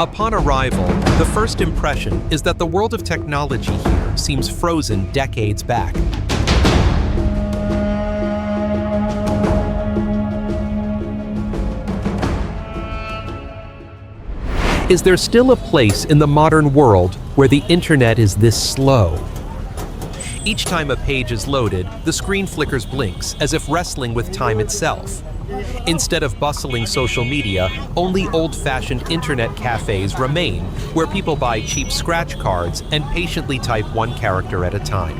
Upon arrival, the first impression is that the world of technology here seems frozen decades back. Is there still a place in the modern world where the internet is this slow? Each time a page is loaded, the screen flickers blinks as if wrestling with time itself. Instead of bustling social media, only old-fashioned internet cafes remain, where people buy cheap scratch cards and patiently type one character at a time.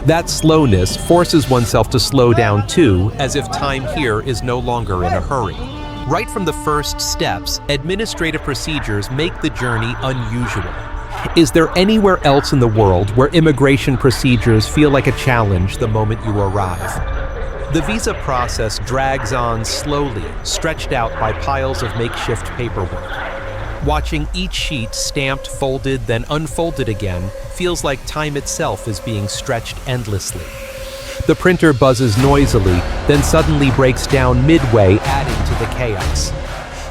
That slowness forces oneself to slow down too, as if time here is no longer in a hurry. Right from the first steps, administrative procedures make the journey unusual. Is there anywhere else in the world where immigration procedures feel like a challenge the moment you arrive? The visa process drags on slowly, stretched out by piles of makeshift paperwork. Watching each sheet stamped, folded, then unfolded again feels like time itself is being stretched endlessly. The printer buzzes noisily, then suddenly breaks down midway, adding to the chaos.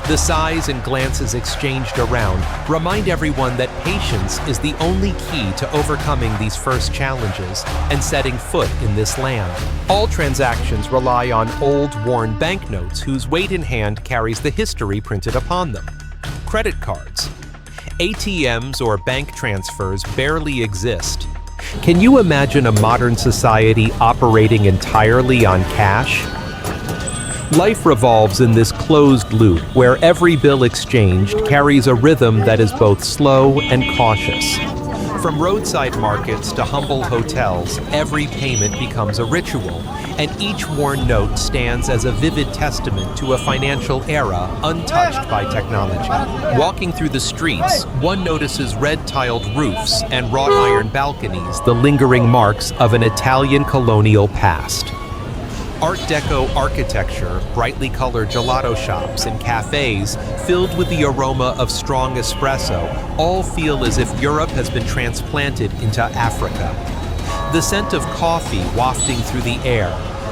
The sighs and glances exchanged around remind everyone that patience is the only key to overcoming these first challenges and setting foot in this land. All transactions rely on old, worn banknotes whose weight in hand carries the history printed upon them. Credit cards. ATMs or bank transfers barely exist. Can you imagine a modern society operating entirely on cash? Life revolves in this closed loop where every bill exchanged carries a rhythm that is both slow and cautious. From roadside markets to humble hotels, every payment becomes a ritual, and each worn note stands as a vivid testament to a financial era untouched by technology. Walking through the streets, one notices red-tiled roofs and wrought iron balconies, the lingering marks of an Italian colonial past. Art Deco architecture, brightly colored gelato shops, and cafes filled with the aroma of strong espresso all feel as if Europe has been transplanted into Africa. The scent of coffee wafting through the air,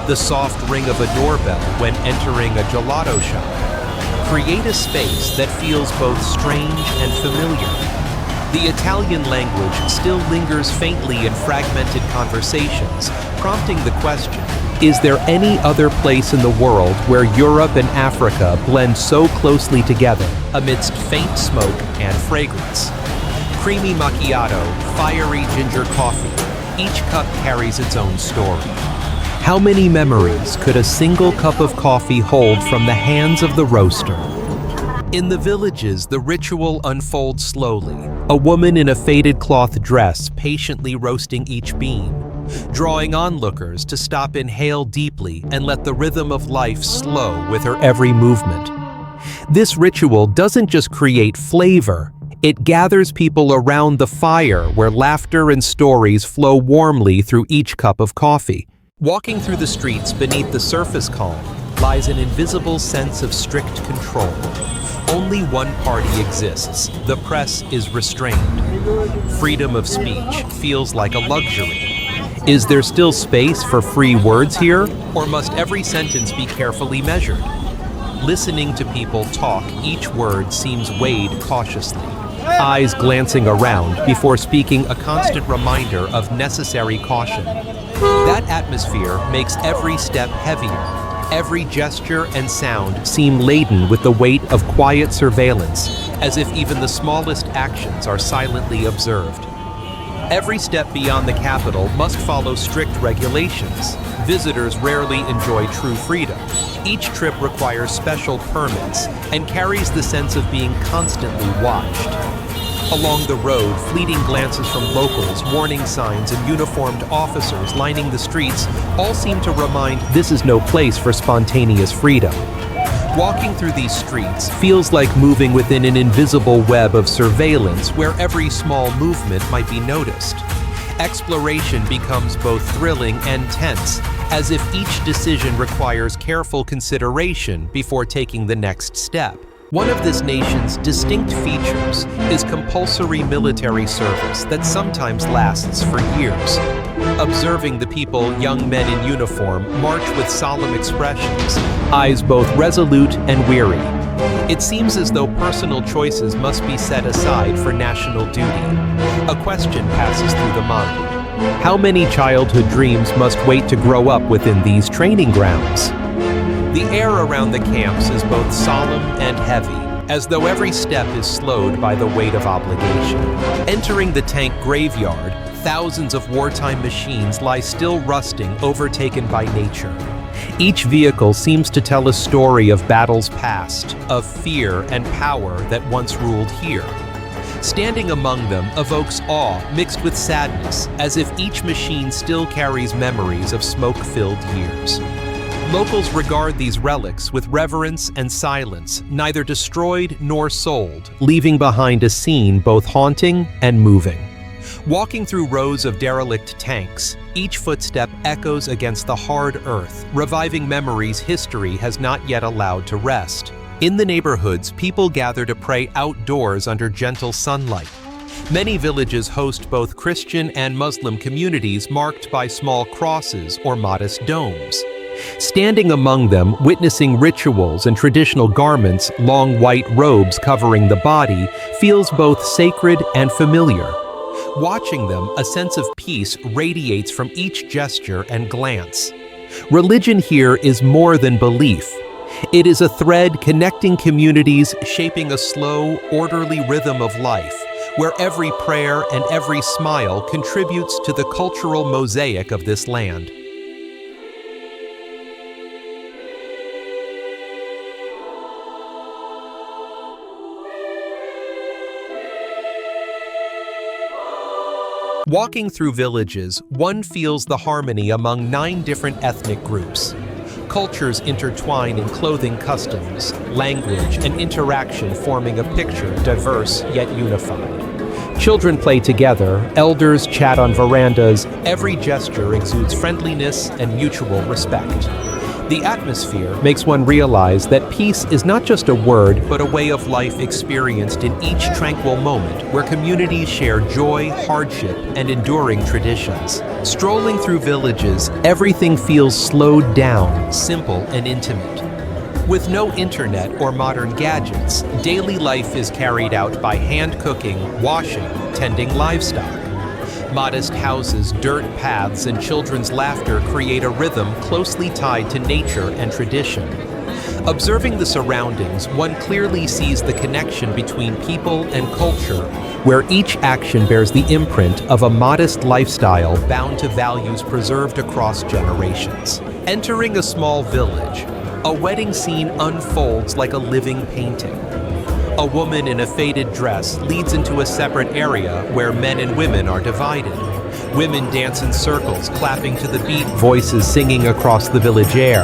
the soft ring of a doorbell when entering a gelato shop, create a space that feels both strange and familiar. The Italian language still lingers faintly in fragmented conversations, prompting the question, is there any other place in the world where Europe and Africa blend so closely together amidst faint smoke and fragrance? Creamy macchiato, fiery ginger coffee, each cup carries its own story. How many memories could a single cup of coffee hold from the hands of the roaster? In the villages, the ritual unfolds slowly. A woman in a faded cloth dress patiently roasting each bean, drawing onlookers to stop, inhale deeply, and let the rhythm of life slow with her every movement. This ritual doesn't just create flavor, it gathers people around the fire where laughter and stories flow warmly through each cup of coffee. Walking through the streets beneath the surface calm lies an invisible sense of strict control. Only one party exists. The press is restrained. Freedom of speech feels like a luxury. Is there still space for free words here, or must every sentence be carefully measured? Listening to people talk, each word seems weighed cautiously. Eyes glancing around before speaking, a constant reminder of necessary caution. That atmosphere makes every step heavier. Every gesture and sound seem laden with the weight of quiet surveillance, as if even the smallest actions are silently observed. Every step beyond the capital must follow strict regulations. Visitors rarely enjoy true freedom. Each trip requires special permits and carries the sense of being constantly watched. Along the road, fleeting glances from locals, warning signs, and uniformed officers lining the streets all seem to remind this is no place for spontaneous freedom. Walking through these streets feels like moving within an invisible web of surveillance where every small movement might be noticed. Exploration becomes both thrilling and tense, as if each decision requires careful consideration before taking the next step. One of this nation's distinct features is compulsory military service that sometimes lasts for years. Observing the people, young men in uniform, march with solemn expressions, eyes both resolute and weary. It seems as though personal choices must be set aside for national duty. A question passes through the mind. How many childhood dreams must wait to grow up within these training grounds? The air around the camps is both solemn and heavy, as though every step is slowed by the weight of obligation. Entering the tank graveyard, thousands of wartime machines lie still rusting, overtaken by nature. Each vehicle seems to tell a story of battles past, of fear and power that once ruled here. Standing among them evokes awe mixed with sadness, as if each machine still carries memories of smoke-filled years. Locals regard these relics with reverence and silence, neither destroyed nor sold, leaving behind a scene both haunting and moving. Walking through rows of derelict tanks, each footstep echoes against the hard earth, reviving memories history has not yet allowed to rest. In the neighborhoods, people gather to pray outdoors under gentle sunlight. Many villages host both Christian and Muslim communities marked by small crosses or modest domes. Standing among them, witnessing rituals and traditional garments, long white robes covering the body, feels both sacred and familiar. Watching them, a sense of peace radiates from each gesture and glance. Religion here is more than belief. It is a thread connecting communities, shaping a slow, orderly rhythm of life, where every prayer and every smile contributes to the cultural mosaic of this land. Walking through villages, one feels the harmony among 9 different ethnic groups. Cultures intertwine in clothing customs, language, and interaction, forming a picture diverse yet unified. Children play together, elders chat on verandas, every gesture exudes friendliness and mutual respect. The atmosphere makes one realize that peace is not just a word, but a way of life experienced in each tranquil moment where communities share joy, hardship, and enduring traditions. Strolling through villages, everything feels slowed down, simple, and intimate. With no internet or modern gadgets, daily life is carried out by hand cooking, washing, tending livestock. Modest houses, dirt paths, and children's laughter create a rhythm closely tied to nature and tradition. Observing the surroundings, one clearly sees the connection between people and culture, where each action bears the imprint of a modest lifestyle bound to values preserved across generations. Entering a small village, a wedding scene unfolds like a living painting. A woman in a faded dress leads into a separate area where men and women are divided. Women dance in circles, clapping to the beat, voices singing across the village air.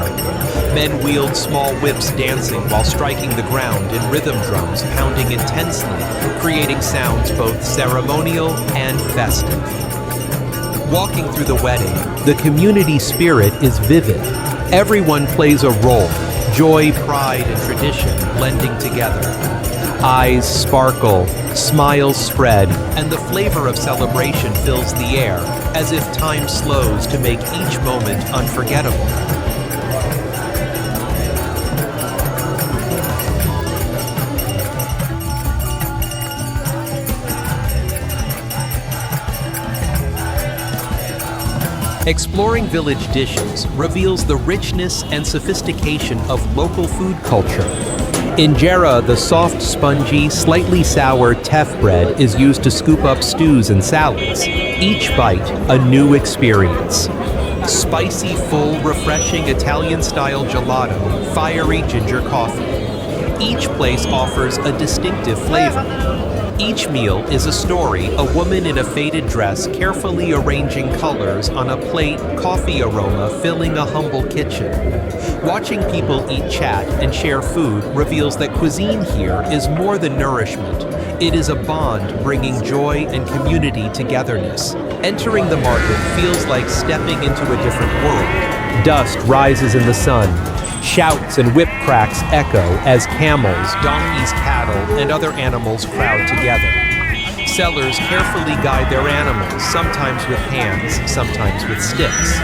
Men wield small whips, dancing while striking the ground in rhythm drums, pounding intensely, creating sounds both ceremonial and festive. Walking through the wedding, the community spirit is vivid. Everyone plays a role, joy, pride, and tradition blending together. Eyes sparkle, smiles spread, and the flavor of celebration fills the air, as if time slows to make each moment unforgettable. Exploring village dishes reveals the richness and sophistication of local food culture. Injera, the soft, spongy, slightly sour teff bread, is used to scoop up stews and salads. Each bite, a new experience. Spicy, full, refreshing Italian-style gelato, fiery ginger coffee. Each place offers a distinctive flavor. Each meal is a story, a woman in a faded dress carefully arranging colors on a plate, coffee aroma filling a humble kitchen. Watching people eat, chat, and share food reveals that cuisine here is more than nourishment. It is a bond bringing joy and community togetherness. Entering the market feels like stepping into a different world. Dust rises in the sun. Shouts and whip cracks echo as camels, donkeys, cattle, and other animals crowd together. Sellers carefully guide their animals, sometimes with hands, sometimes with sticks.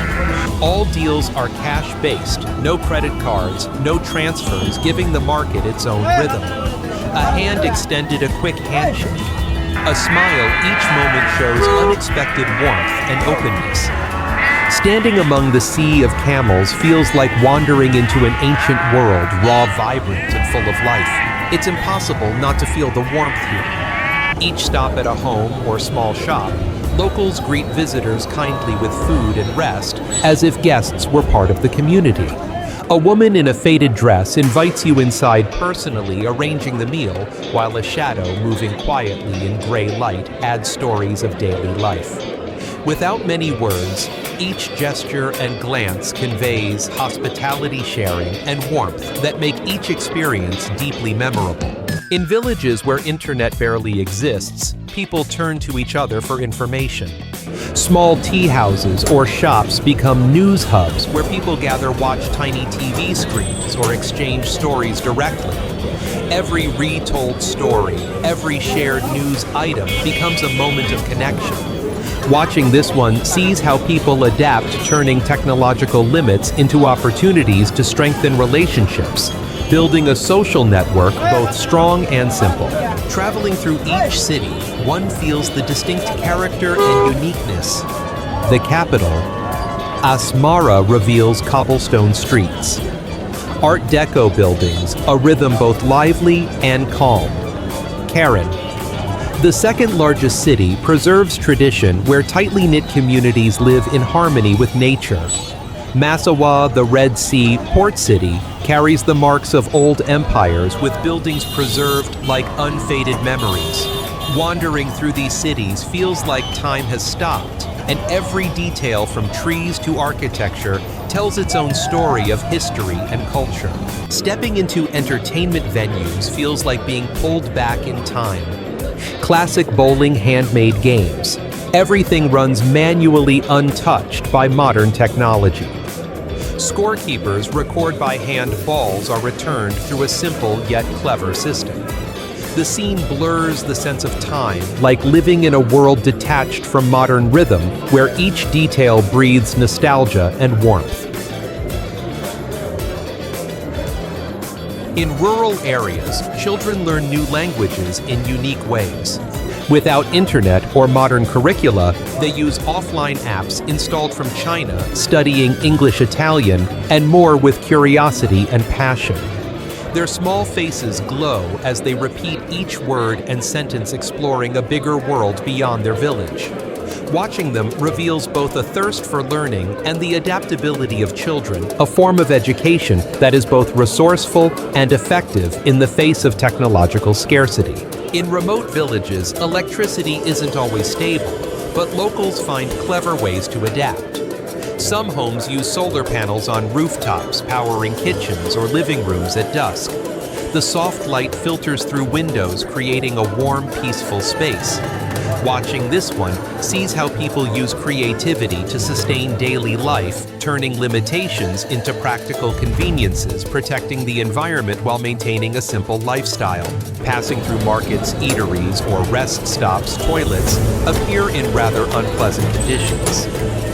All deals are cash-based, no credit cards, no transfers, giving the market its own rhythm. A hand extended, a quick handshake. A smile each moment shows unexpected warmth and openness. Standing among the sea of camels feels like wandering into an ancient world, raw, vibrant, and full of life. It's impossible not to feel the warmth here. Each stop at a home or small shop, locals greet visitors kindly with food and rest, as if guests were part of the community. A woman in a faded dress invites you inside personally, arranging the meal, while a shadow moving quietly in gray light adds stories of daily life. Without many words, each gesture and glance conveys hospitality, sharing, and warmth that make each experience deeply memorable. In villages where internet barely exists, people turn to each other for information. Small tea houses or shops become news hubs where people gather, watch tiny TV screens, or exchange stories directly. Every retold story, every shared news item becomes a moment of connection. Watching this one sees how people adapt, turning technological limits into opportunities to strengthen relationships, building a social network both strong and simple. Traveling through each city, one feels the distinct character and uniqueness. The capital, Asmara, reveals cobblestone streets. Art Deco buildings, a rhythm both lively and calm. Keren, the second largest city, preserves tradition where tightly knit communities live in harmony with nature. Massawa, the Red Sea port city, carries the marks of old empires with buildings preserved like unfaded memories. Wandering through these cities feels like time has stopped, and every detail from trees to architecture tells its own story of history and culture. Stepping into entertainment venues feels like being pulled back in time. Classic bowling, handmade games. Everything runs manually, untouched by modern technology. Scorekeepers record by hand, balls are returned through a simple yet clever system. The scene blurs the sense of time, like living in a world detached from modern rhythm, where each detail breathes nostalgia and warmth. In rural areas, children learn new languages in unique ways. Without internet or modern curricula, they use offline apps installed from China, studying English, Italian, and more with curiosity and passion. Their small faces glow as they repeat each word and sentence, exploring a bigger world beyond their village. Watching them reveals both a thirst for learning and the adaptability of children, a form of education that is both resourceful and effective in the face of technological scarcity. In remote villages, electricity isn't always stable, but locals find clever ways to adapt. Some homes use solar panels on rooftops, powering kitchens or living rooms at dusk. The soft light filters through windows, creating a warm, peaceful space. Watching this one sees how people use creativity to sustain daily life, turning limitations into practical conveniences, protecting the environment while maintaining a simple lifestyle. Passing through markets, eateries, or rest stops, toilets appear in rather unpleasant conditions.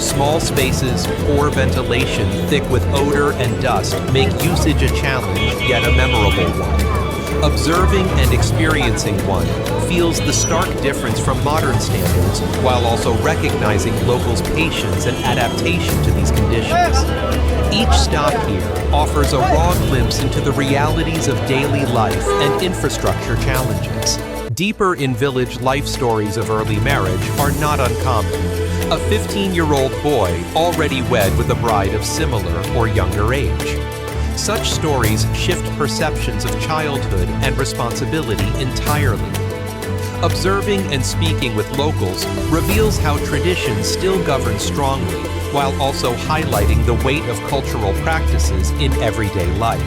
Small spaces, poor ventilation, thick with odor and dust make usage a challenge, yet a memorable one. Observing and experiencing one feels the stark difference from modern standards, while also recognizing locals' patience and adaptation to these conditions. Each stop here offers a raw glimpse into the realities of daily life and infrastructure challenges. Deeper in village life stories of early marriage are not uncommon. A 15-year-old boy already wed with a bride of similar or younger age. Such stories shift perceptions of childhood and responsibility entirely. Observing and speaking with locals reveals how tradition still governs strongly, while also highlighting the weight of cultural practices in everyday life.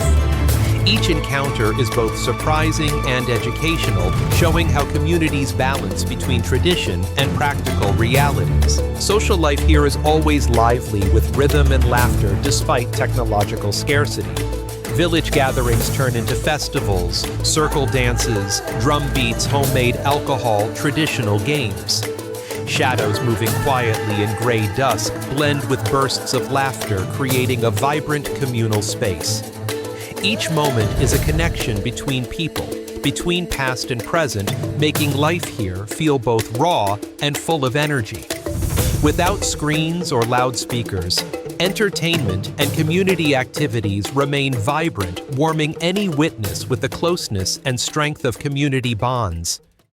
Each encounter is both surprising and educational, showing how communities balance between tradition and practical realities. Social life here is always lively with rhythm and laughter despite technological scarcity. Village gatherings turn into festivals, circle dances, drum beats, homemade alcohol, traditional games. Shadows moving quietly in gray dusk blend with bursts of laughter, creating a vibrant communal space. Each moment is a connection between people, between past and present, making life here feel both raw and full of energy. Without screens or loudspeakers, entertainment and community activities remain vibrant, warming any witness with the closeness and strength of community bonds.